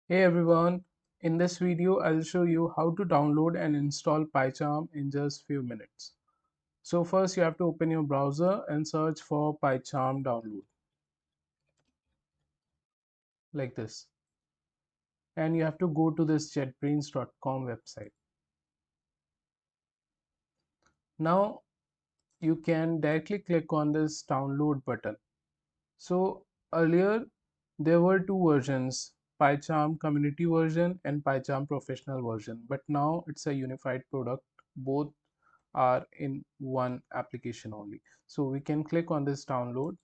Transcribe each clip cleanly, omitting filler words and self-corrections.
Hey everyone, in this video I'll show you how to download and install PyCharm in just few minutes. So first you have to open your browser and search for PyCharm download like this, and you have to go to this jetbrains.com website. Now you can directly click on this download button. So earlier there were two versions, PyCharm community version and PyCharm professional version, but now it's a unified product. Both are in one application only. So we can click on this download,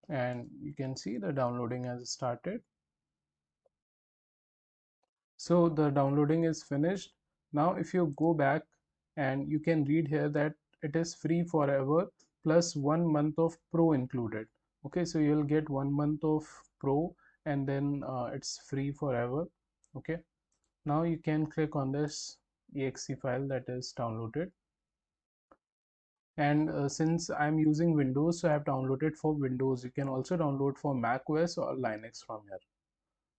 and you can see the downloading has started. So the downloading is finished. Now if you go back, and you can read here that it is free forever plus 1 month of pro included. Okay, so you'll get 1 month of pro, and then it's free forever. Okay, now you can click on this exe file that is downloaded. And since I'm using Windows, so I have downloaded for Windows. You can also download for Mac OS or Linux from here.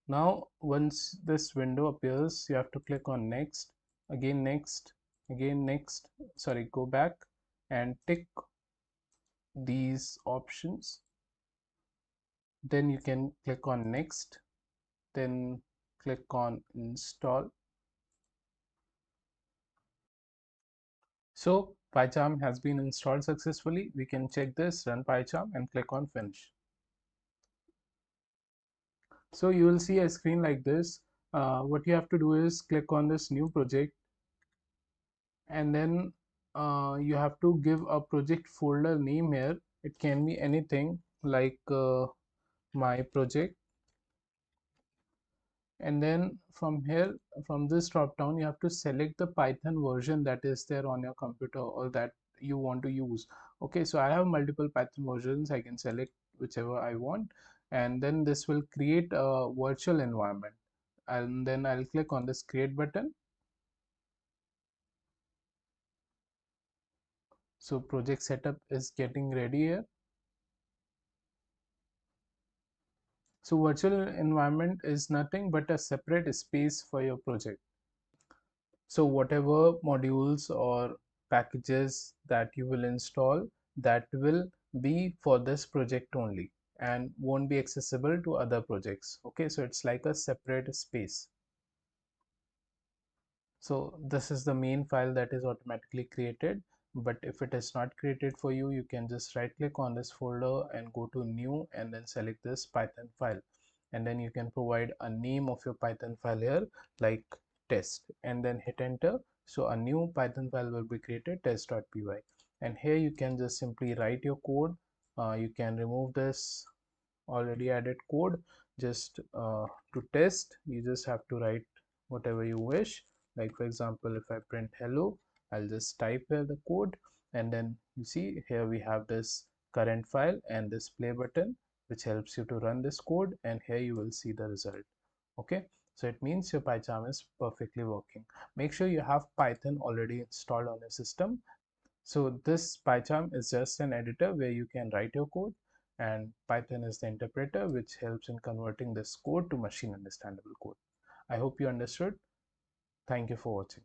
Now once this window appears, you have to click on next, again next, again next, sorry, go back and tick these options. Then you can click on next, then click on install. So PyCharm has been installed successfully. We can check this, run PyCharm, and click on finish. So you will see a screen like this. What you have to do is click on this new project, and then you have to give a project folder name here. It can be anything like my project, and then from here, from this drop down, you have to select the Python version that is there on your computer or that you want to use. Okay, so I have multiple Python versions. I can select whichever I want, and then this will create a virtual environment, and then I'll click on this create button. So project setup is getting ready here. So virtual environment is nothing but a separate space for your project. So whatever modules or packages that you will install, that will be for this project only and won't be accessible to other projects. Okay, so it's like a separate space. So this is the main file that is automatically created, but if it is not created for you, you can just right click on this folder and go to new, and then select this Python file, and then you can provide a name of your Python file here like test, and then hit enter. So a new Python file will be created, test.py, and here you can just simply write your code. You can remove this already added code. Just to test, you just have to write whatever you wish. Like for example, if I print hello, I'll just type here the code, and then you see here we have this current file and this play button, which helps you to run this code, and here you will see the result. Okay, so it means your PyCharm is perfectly working. Make sure you have Python already installed on your system. So this PyCharm is just an editor where you can write your code, and Python is the interpreter which helps in converting this code to machine understandable code. I hope you understood. Thank you for watching.